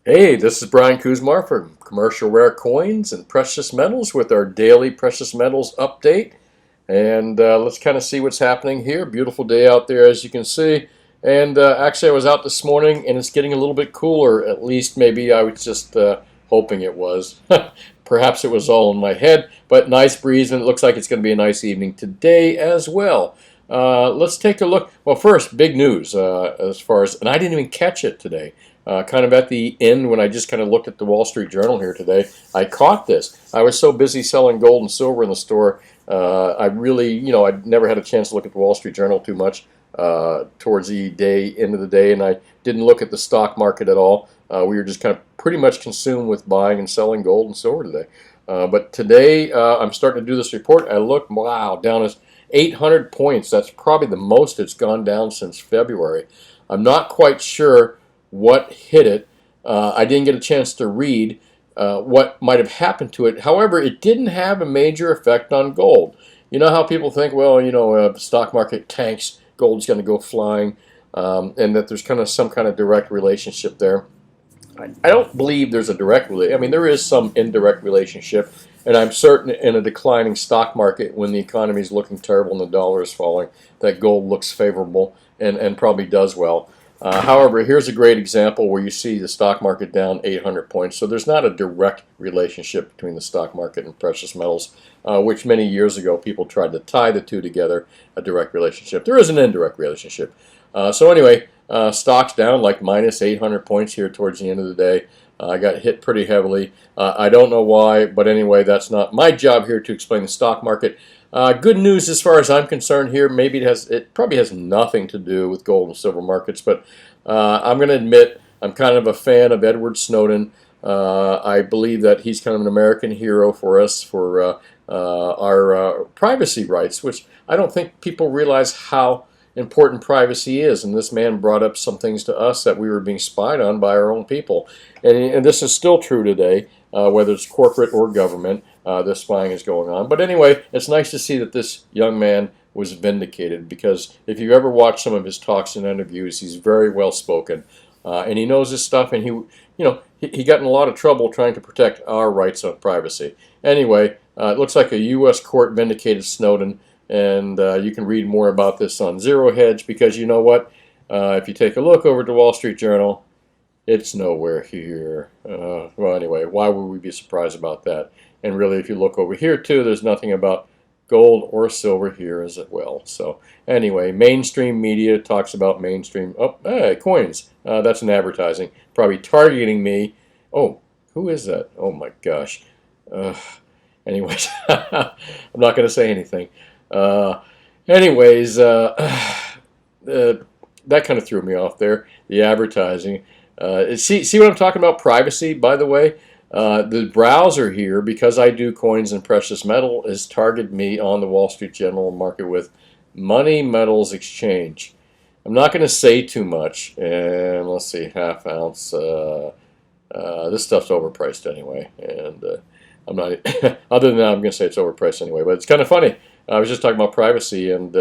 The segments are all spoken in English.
Hey, this is Brian Kuzmar from Commercial Rare Coins and Precious Metals with our daily precious metals update. And let's kind of see what's happening here. Beautiful day out there, as you can see. And actually, I was out this morning, and it's getting a little bit cooler. At least, maybe I was just hoping it was. Perhaps it was all in my head, but nice breeze, and it looks like it's going to be a nice evening today as well. Let's take a look. Well, first, big news as far as, and I didn't even catch it today. Kind of at the end when I just kind of looked at the Wall Street Journal here today, I caught this. I was so busy selling gold and silver in the store, I really, I'd never had a chance to look at the Wall Street Journal too much towards the end of the day, and I didn't look at the stock market at all. We were just kind of pretty much consumed with buying and selling gold and silver today. But today, I'm starting to do this report. I look, wow, down as 800 points. That's probably the most it's gone down since February. I'm not quite sure what hit it. I didn't get a chance to read what might have happened to it. However, it didn't have a major effect on gold. You know how people think, well, the stock market tanks, gold's going to go flying, and that there's kind of some kind of direct relationship there. I don't believe there's a direct relationship. I mean, there is some indirect relationship, and I'm certain in a declining stock market, when the economy is looking terrible and the dollar is falling, that gold looks favorable and probably does well. However, here's a great example where you see the stock market down 800 points. So there's not a direct relationship between the stock market and precious metals, which many years ago people tried to tie the two together, a direct relationship. There is an indirect relationship. So anyway, stocks down like minus 800 points here towards the end of the day. I got hit pretty heavily. I don't know why, but anyway, that's not my job here to explain the stock market. Good news as far as I'm concerned here. Maybe it probably has nothing to do with gold and silver markets, but I'm going to admit I'm kind of a fan of Edward Snowden. I believe that he's kind of an American hero for us for our privacy rights, which I don't think people realize how important privacy is. And this man brought up some things to us that we were being spied on by our own people. And this is still true today, whether it's corporate or government. This spying is going on. But anyway, it's nice to see that this young man was vindicated, because if you ever watch some of his talks and interviews, he's very well spoken, and he knows his stuff. And he got in a lot of trouble trying to protect our rights on privacy. Anyway, it looks like a U.S. court vindicated Snowden, and you can read more about this on Zero Hedge, because you know what? If you take a look over at the Wall Street Journal, it's nowhere here. Well, anyway, why would we be surprised about that? And really, if you look over here too, there's nothing about gold or silver here as well. So anyway, mainstream media talks about mainstream. Oh, hey, coins. That's an advertising. Probably targeting me. Oh, who is that? Oh my gosh. Anyways, I'm not going to say anything. Anyways, that kind of threw me off there. The advertising. See what I'm talking about? Privacy, by the way. The browser here, because I do coins and precious metal, has targeted me on the Wall Street Journal market with Money Metals Exchange. I'm not going to say too much. And let's see, half ounce. This stuff's overpriced anyway. And I'm not, other than that, I'm going to say it's overpriced anyway. But it's kind of funny. I was just talking about privacy, and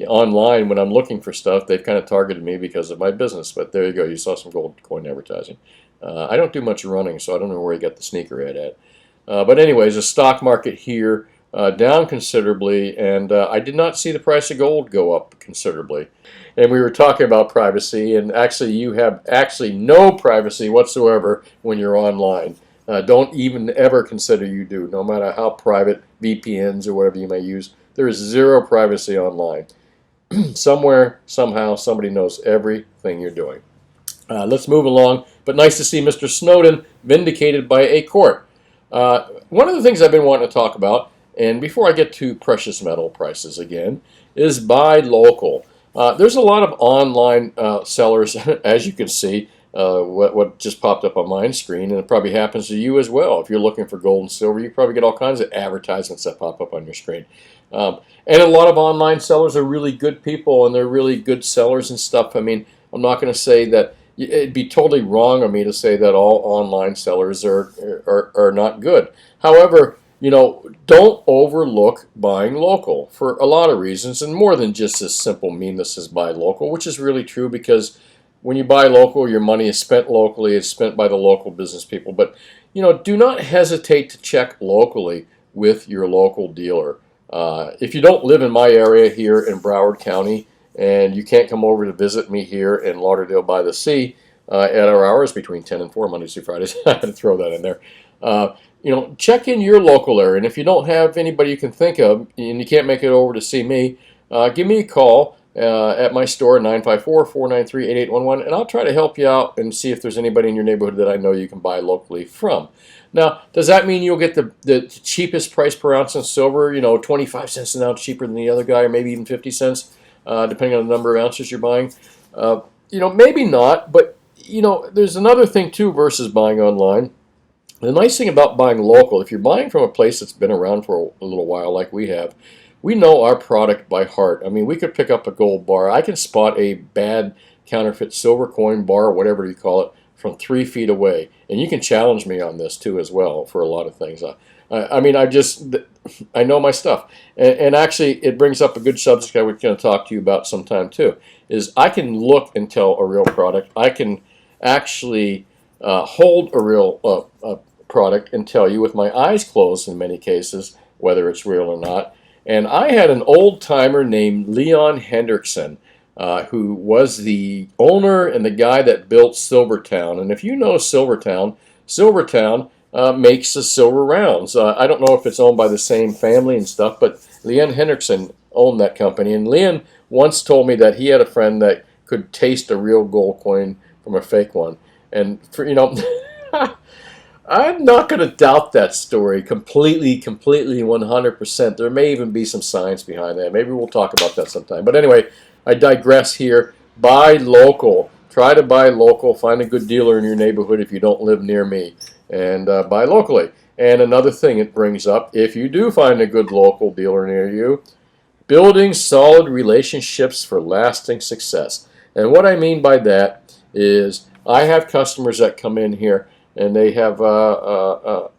online, when I'm looking for stuff, they've kind of targeted me because of my business. But there you go. You saw some gold coin advertising. I don't do much running, so I don't know where you got the sneakerhead at. But anyways, the stock market here down considerably, and I did not see the price of gold go up considerably. And we were talking about privacy, and actually you have actually no privacy whatsoever when you're online. Don't even ever consider you do, no matter how private VPNs or whatever you may use. There is zero privacy online. Somewhere, somehow, somebody knows everything you're doing. Let's move along. But nice to see Mr. Snowden vindicated by a court. One of the things I've been wanting to talk about, and before I get to precious metal prices again, is buy local. There's a lot of online sellers, as you can see, what just popped up on my screen, and it probably happens to you as well. If you're looking for gold and silver, you probably get all kinds of advertisements that pop up on your screen. And a lot of online sellers are really good people, and they're really good sellers and stuff. I mean, I'm not going to say that. It'd be totally wrong of me to say that all online sellers are not good. However, don't overlook buying local for a lot of reasons, and more than just this simple meanness as buy local, which is really true, because when you buy local, your money is spent locally. It's spent by the local business people. But, do not hesitate to check locally with your local dealer. If you don't live in my area here in Broward County and you can't come over to visit me here in Lauderdale by the Sea at our hours between 10 and 4 Mondays through Fridays, I had to throw that in there. Check in your local area. And if you don't have anybody you can think of and you can't make it over to see me, give me a call at my store, 954-493-8811, and I'll try to help you out and see if there's anybody in your neighborhood that I know you can buy locally from. Now, does that mean you'll get the cheapest price per ounce in silver, 25 cents an ounce cheaper than the other guy, or maybe even 50 cents, depending on the number of ounces you're buying? Maybe not, but, there's another thing, too, versus buying online. The nice thing about buying local, if you're buying from a place that's been around for a little while like we have, we know our product by heart. I mean, we could pick up a gold bar. I can spot a bad counterfeit silver coin bar, or whatever you call it, from 3 feet away. And you can challenge me on this, too, as well, for a lot of things. I know my stuff. And actually, it brings up a good subject I was going to talk to you about sometime, too, is I can look and tell a real product. I can actually hold a real product and tell you with my eyes closed in many cases whether it's real or not. And I had an old-timer named Leon Hendrickson, who was the owner and the guy that built Silvertown. And if you know Silvertown makes the silver rounds. I don't know if it's owned by the same family and stuff, but Leon Hendrickson owned that company. And Leon once told me that he had a friend that could taste a real gold coin from a fake one. And, I'm not going to doubt that story completely, 100%. There may even be some science behind that. Maybe we'll talk about that sometime. But anyway, I digress here. Buy local. Try to buy local. Find a good dealer in your neighborhood if you don't live near me. And buy locally. And another thing it brings up, if you do find a good local dealer near you, building solid relationships for lasting success. And what I mean by that is I have customers that come in here and they have, I'll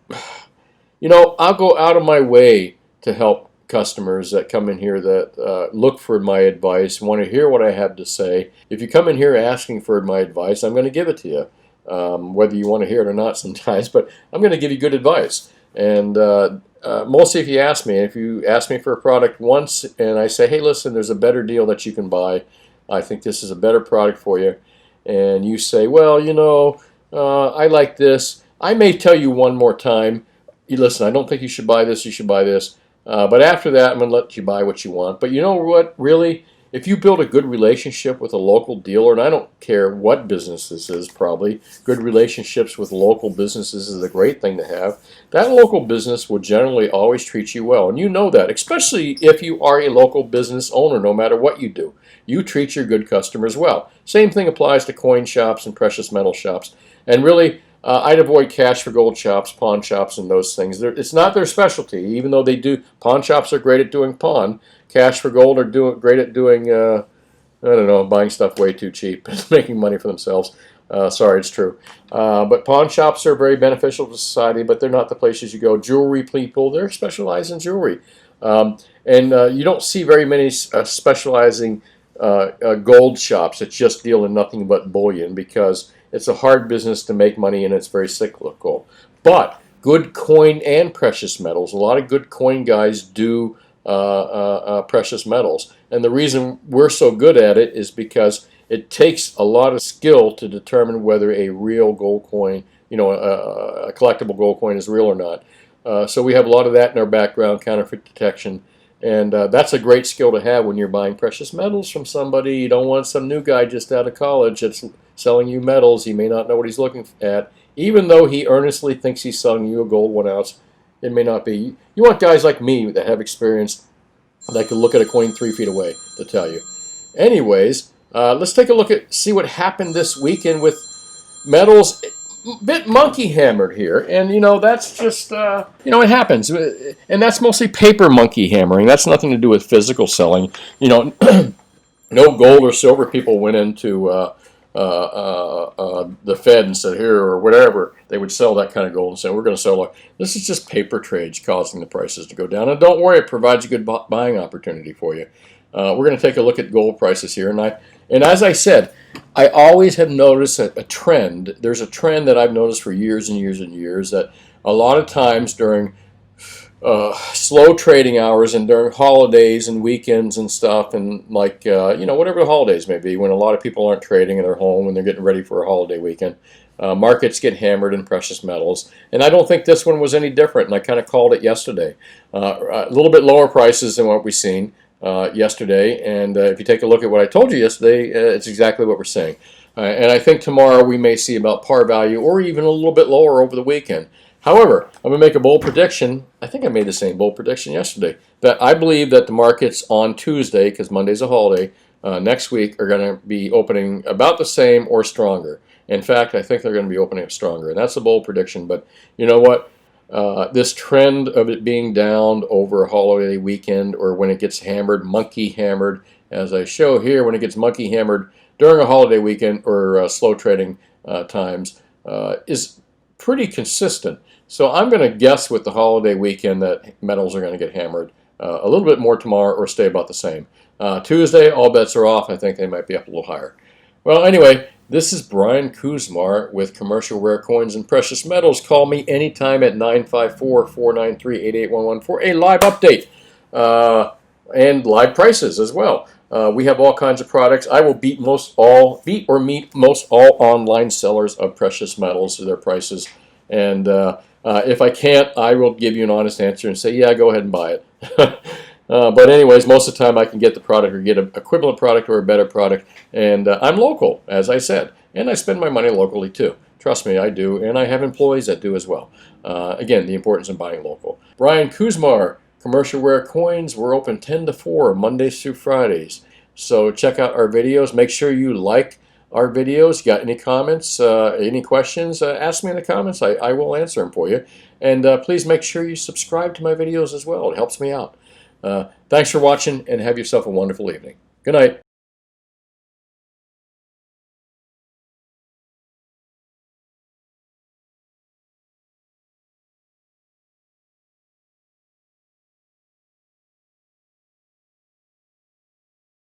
go out of my way to help customers that come in here that look for my advice, want to hear what I have to say. If you come in here asking for my advice, I'm going to give it to you, whether you want to hear it or not sometimes, but I'm going to give you good advice. And mostly if you ask me for a product once and I say, hey, listen, there's a better deal that you can buy. I think this is a better product for you. And you say, well, I like this. I may tell you one more time, listen, I don't think you should buy this, you should buy this. But after that, I'm going to let you buy what you want. But you know what, really, if you build a good relationship with a local dealer, and I don't care what business this is, probably, good relationships with local businesses is a great thing to have. That local business will generally always treat you well. And you know that, especially if you are a local business owner, no matter what you do. You treat your good customers well. Same thing applies to coin shops and precious metal shops. And really, I'd avoid cash for gold shops, pawn shops, and those things. It's not their specialty, even though they do. Pawn shops are great at doing pawn. Cash for gold are great at doing, buying stuff way too cheap and making money for themselves. Sorry, it's true. But pawn shops are very beneficial to society, but they're not the places you go. Jewelry people, they're specialized in jewelry. You don't see very many specializing gold shops that just deal in nothing but bullion because it's a hard business to make money and it's very cyclical. But good coin and precious metals, a lot of good coin guys do precious metals. And the reason we're so good at it is because it takes a lot of skill to determine whether a real gold coin, a collectible gold coin is real or not. So we have a lot of that in our background, counterfeit detection. And that's a great skill to have when you're buying precious metals from somebody. You don't want some new guy just out of college that's selling you metals. He may not know what he's looking at. Even though he earnestly thinks he's selling you a gold 1 ounce, it may not be. You want guys like me that have experience that can look at a coin 3 feet away to tell you. Anyways, let's take a look at, see what happened this weekend with metals. Bit monkey hammered here, and that's just it happens, and that's mostly paper monkey hammering. That's nothing to do with physical selling. No gold or silver people went into the Fed and said here or whatever they would sell that kind of gold and say we're going to sell. This is just paper trades causing the prices to go down, and don't worry, it provides a good buying opportunity for you. We're going to take a look at gold prices here, and And as I said, I always have noticed a trend. There's a trend that I've noticed for years and years and years, that a lot of times during slow trading hours and during holidays and weekends and stuff, and like whatever the holidays may be, when a lot of people aren't trading and they're home and they're getting ready for a holiday weekend, markets get hammered in precious metals. And I don't think this one was any different, and I kind of called it yesterday. A little bit lower prices than what we've seen yesterday, and if you take a look at what I told you yesterday, it's exactly what we're saying. And I think tomorrow we may see about par value or even a little bit lower over the weekend. However, I'm going to make a bold prediction. I think I made the same bold prediction yesterday, that I believe that the markets on Tuesday, because Monday's a holiday, next week are going to be opening about the same or stronger. In fact, I think they're going to be opening up stronger, and that's a bold prediction. But you know what? This trend of it being down over a holiday weekend, or when it gets hammered, monkey hammered, as I show here, when it gets monkey hammered during a holiday weekend or slow trading times, is pretty consistent. So I'm going to guess with the holiday weekend that metals are going to get hammered a little bit more tomorrow or stay about the same. Tuesday, all bets are off. I think they might be up a little higher. Well, anyway, this is Brian Kuzmar with Commercial Rare Coins and Precious Metals. Call me anytime at 954-493-8811 for a live update and live prices as well. We have all kinds of products. I will beat or meet most all online sellers of precious metals to their prices. And if I can't, I will give you an honest answer and say, yeah, go ahead and buy it. But anyways, most of the time I can get the product or get an equivalent product or a better product. And I'm local, as I said. And I spend my money locally too. Trust me, I do. And I have employees that do as well. Again, the importance of buying local. Brian Kuzmar, Commercial Rare Coins. We're open 10 to 4, Mondays through Fridays. So check out our videos. Make sure you like our videos. Got any comments, any questions, ask me in the comments. I will answer them for you. And please make sure you subscribe to my videos as well. It helps me out. Thanks for watching, and have yourself a wonderful evening. Good night.